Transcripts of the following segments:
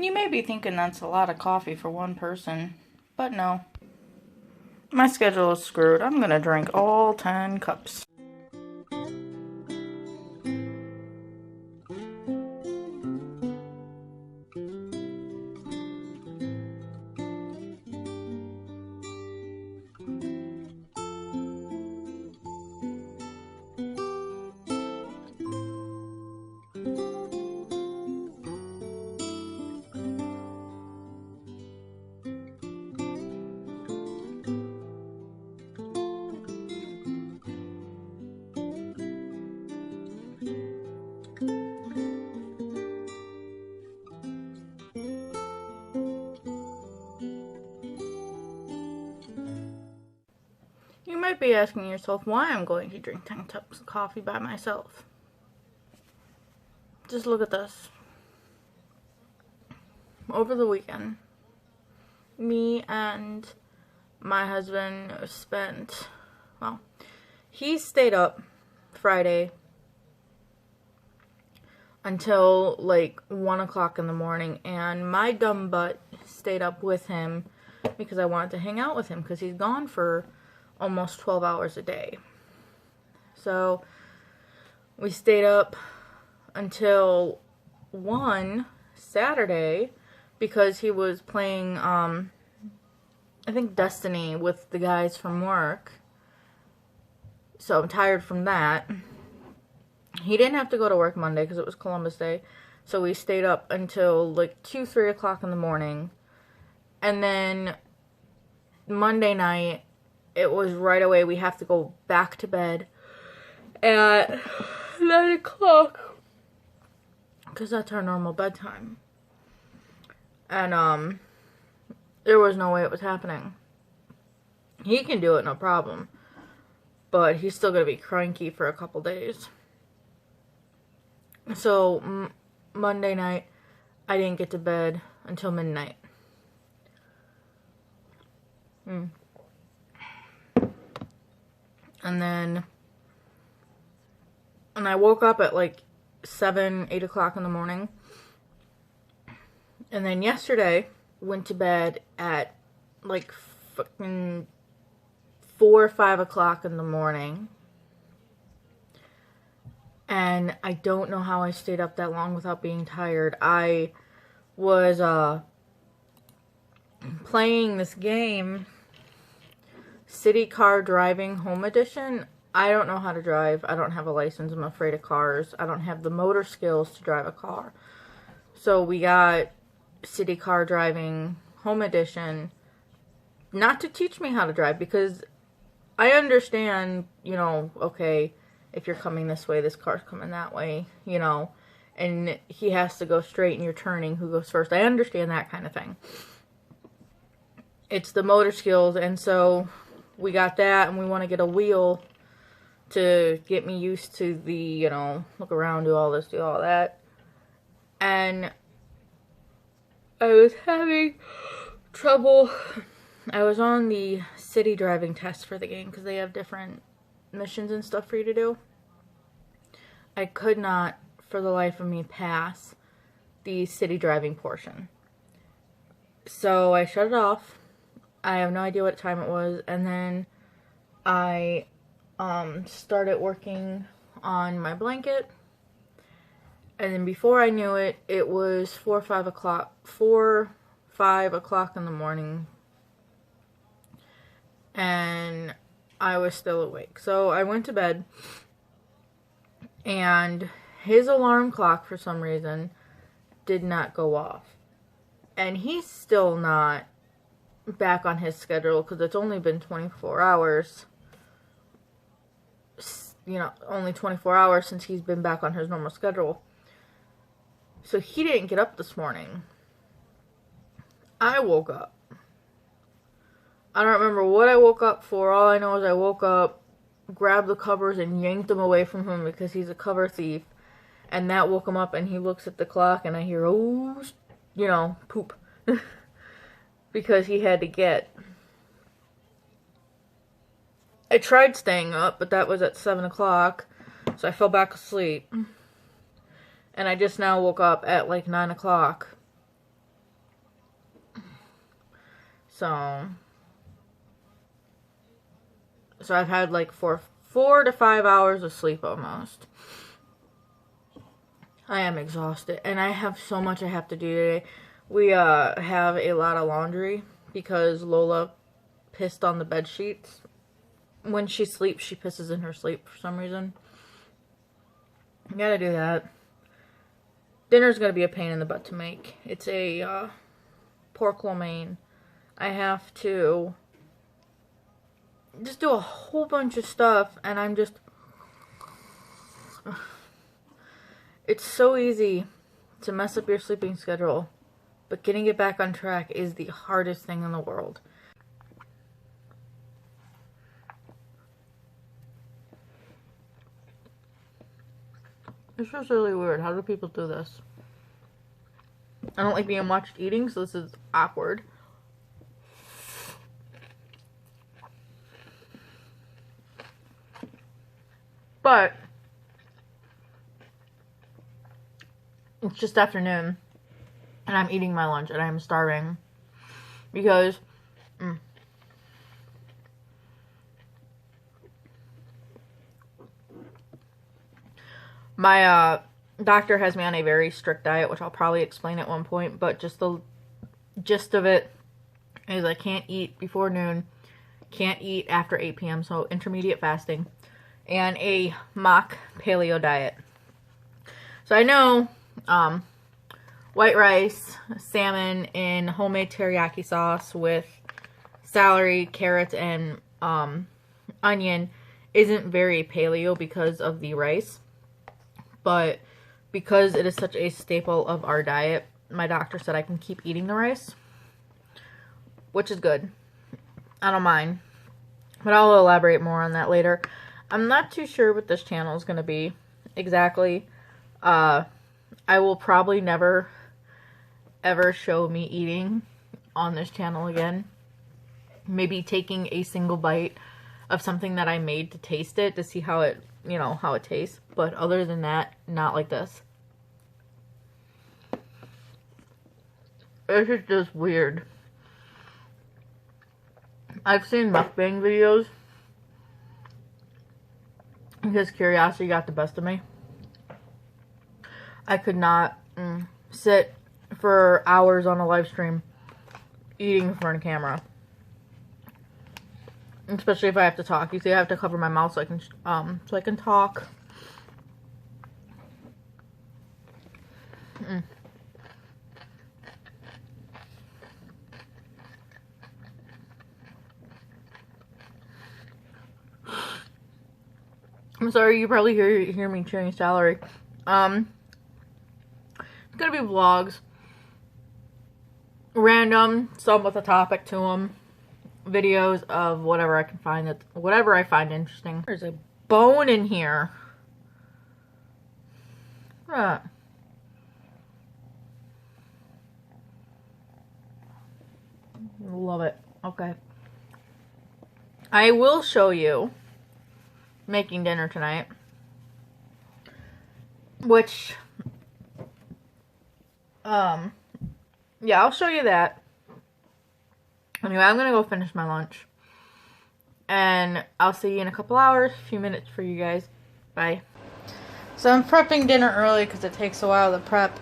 You may be thinking that's a lot of coffee for one person, but no. My schedule is screwed. I'm gonna drink all 10 cups. You might be asking yourself why I'm going to drink 10 cups of coffee by myself. Just look at this. Over the weekend, me and my husband spent, well, he stayed up Friday until like 1 o'clock in the morning, and my dumb butt stayed up with him because I wanted to hang out with him because he's gone for almost 12 hours a day. So we stayed up until 1 Saturday because he was playing I think Destiny with the guys from work. So I'm tired from that. He didn't have to go to work Monday because it was Columbus Day. So we stayed up until like 3 o'clock in the morning. And then Monday night, it was right away. We have to go back to bed at 9 o'clock. Because that's our normal bedtime. And, there was no way it was happening. He can do it, no problem. But he's still going to be cranky for a couple days. So, Monday night, I didn't get to bed until midnight. And then, and I woke up at like 7, 8 o'clock in the morning. And then yesterday, went to bed at like fucking 4 or 5 o'clock in the morning. And I don't know how I stayed up that long without being tired. I was playing this game, City Car Driving Home Edition. I don't know how to drive. I don't have a license. I'm afraid of cars. I don't have the motor skills to drive a car. So we got City Car Driving Home Edition, not to teach me how to drive, because I understand, you know, okay, if you're coming this way, this car's coming that way, you know, and he has to go straight and you're turning, who goes first. I understand that kind of thing. It's the motor skills, and so we got that, and we want to get a wheel to get me used to the, you know, look around, do all this, do all that. And I was having trouble. I was on the city driving test for the game because they have different missions and stuff for you to do. I could not, for the life of me, pass the city driving portion. So I shut it off. I have no idea what time it was. And then I started working on my blanket. And then before I knew it, it was 4 or 5 o'clock. 4, 5 o'clock in the morning. And I was still awake. So I went to bed. And his alarm clock, for some reason, did not go off. And he's still not back on his schedule because it's only been 24 hours. You know, only 24 hours since he's been back on his normal schedule. So he didn't get up this morning. I woke up. I don't remember what I woke up for. All I know is I woke up, grabbed the covers, and yanked them away from him because he's a cover thief. And that woke him up, and he looks at the clock, and I hear, oh, you know, poop. Because he had to get. I tried staying up, but that was at 7 o'clock. So I fell back asleep. And I just now woke up at like 9 o'clock. So I've had like 4 to 5 hours of sleep almost. I am exhausted, and I have so much I have to do today. We have a lot of laundry because Lola pissed on the bed sheets. When she sleeps, she pisses in her sleep for some reason. Gotta do that. Dinner's gonna be a pain in the butt to make. It's a pork lo mein. I have to just do a whole bunch of stuff, and I'm just... It's so easy to mess up your sleeping schedule, but getting it back on track is the hardest thing in the world. It's just really weird. How do people do this? I don't like being watched eating, so this is awkward. But it's just afternoon, and I'm eating my lunch, and I'm starving because my doctor has me on a very strict diet, which I'll probably explain at one point, but just the gist of it is I can't eat before noon, can't eat after 8 p.m., so intermediate fasting, and a mock paleo diet. So I know white rice, salmon in homemade teriyaki sauce with celery, carrots, and onion isn't very paleo because of the rice. But because it is such a staple of our diet, my doctor said I can keep eating the rice, which is good. I don't mind. But I'll elaborate more on that later. I'm not too sure what this channel is going to be exactly. I will probably never, ever show me eating on this channel again. Maybe taking a single bite of something that I made to taste it, to see how it, you know, how it tastes. But other than that, not like this. This is just weird. I've seen mukbang videos because curiosity got the best of me. I could not sit for hours on a live stream eating in front of camera. Especially if I have to talk. You see, I have to cover my mouth so I can talk. I'm sorry, you probably hear me chewing celery. It's gonna be vlogs. Random, some with a topic to them. Videos of whatever I can find, whatever I find interesting. There's a bone in here. Love it. Okay. I will show you making dinner tonight, which yeah, I'll show you that. Anyway, I'm gonna go finish my lunch, and I'll see you in a couple hours, a few minutes for you guys. Bye. So I'm prepping dinner early because it takes a while to prep.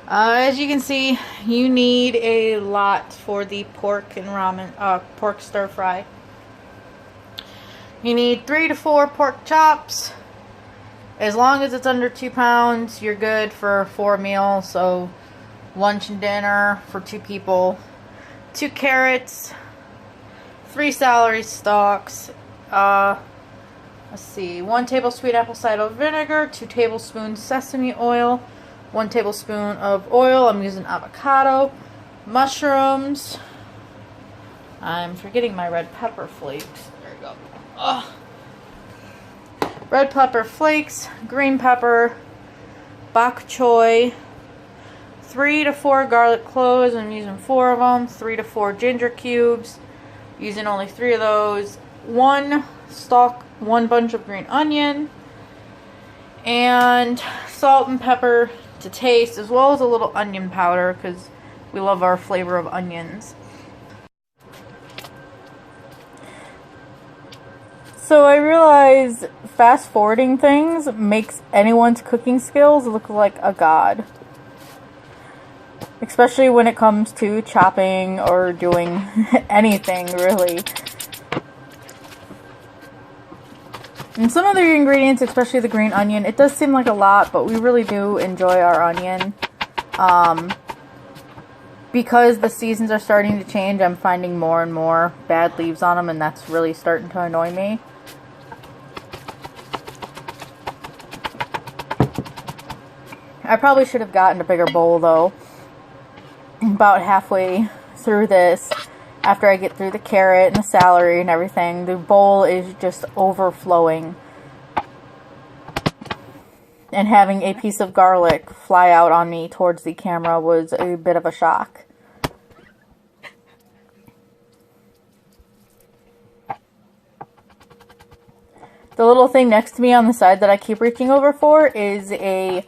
As you can see, you need a lot for the pork and ramen, pork stir fry. You need 3 to 4 pork chops. As long as it's under 2 pounds, you're good for 4 meals. So lunch and dinner for 2 people. 2 carrots, 3 celery stalks, let's see, 1 tablespoon apple cider vinegar, 2 tablespoons sesame oil, 1 tablespoon of oil. I'm using avocado, mushrooms. I'm forgetting my red pepper flakes. There we go. Red pepper flakes, green pepper, bok choy, 3 to 4 garlic cloves. I'm using 4 of them. 3 to 4 ginger cubes. Using only 3 of those. 1 stalk, 1 bunch of green onion. And salt and pepper to taste, as well as a little onion powder because we love our flavor of onions. So I realize fast forwarding things makes anyone's cooking skills look like a god. Especially when it comes to chopping or doing anything, really. And some of the ingredients, especially the green onion, it does seem like a lot, but we really do enjoy our onion. Because the seasons are starting to change, I'm finding more and more bad leaves on them, and that's really starting to annoy me. I probably should have gotten a bigger bowl, though. About halfway through this, after I get through the carrot and the celery and everything, the bowl is just overflowing. And having a piece of garlic fly out on me towards the camera was a bit of a shock. The little thing next to me on the side that I keep reaching over for is a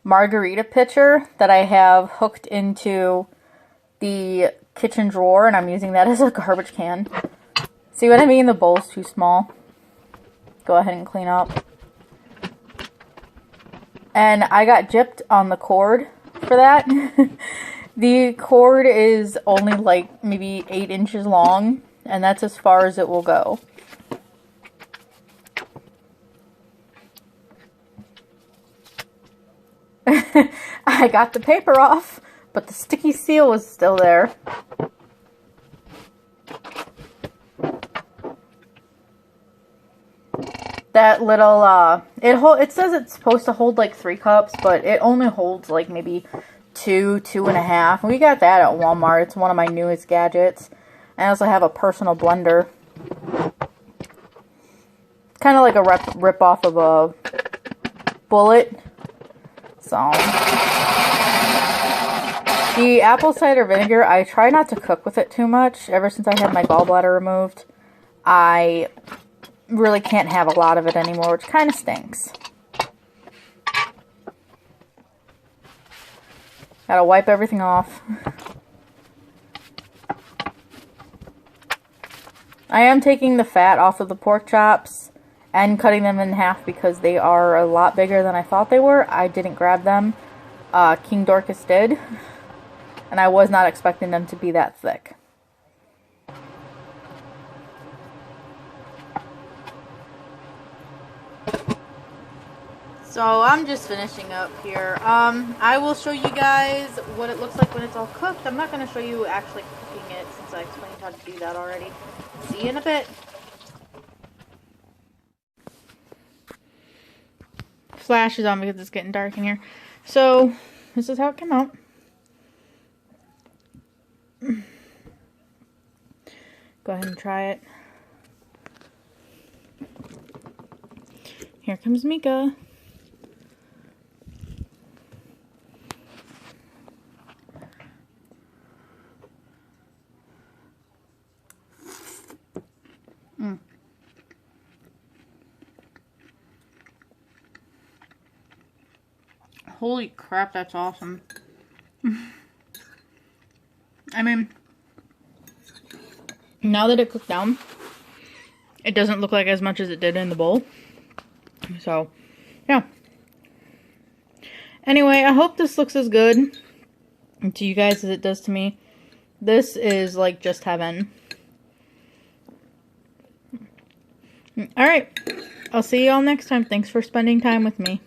margarita pitcher that I have hooked into the kitchen drawer, and I'm using that as a garbage can. See what I mean? The bowl's too small. Go ahead and clean up. And I got gypped on the cord for that. The cord is only like maybe 8 inches long, and that's as far as it will go. I got the paper off, but the sticky seal was still there. That little, it says it's supposed to hold like 3 cups, but it only holds like maybe 2.5. We got that at Walmart. It's one of my newest gadgets. I also have a personal blender. Kind of like a rip-off of a bullet. So, the apple cider vinegar, I try not to cook with it too much. Ever since I had my gallbladder removed, I really can't have a lot of it anymore, which kind of stinks. Gotta wipe everything off. I am taking the fat off of the pork chops and cutting them in half because they are a lot bigger than I thought they were. I didn't grab them. King Dorcas did. And I was not expecting them to be that thick. So I'm just finishing up here. I will show you guys what it looks like when it's all cooked. I'm not going to show you actually cooking it since I explained how to do that already. See you in a bit. Flash is on because it's getting dark in here. So this is how it came out. Go ahead and try it. Here comes Mika. Holy crap, that's awesome. I mean, now that it cooked down, it doesn't look like as much as it did in the bowl. So, yeah. Anyway, I hope this looks as good to you guys as it does to me. This is like just heaven. Alright, I'll see you all next time. Thanks for spending time with me.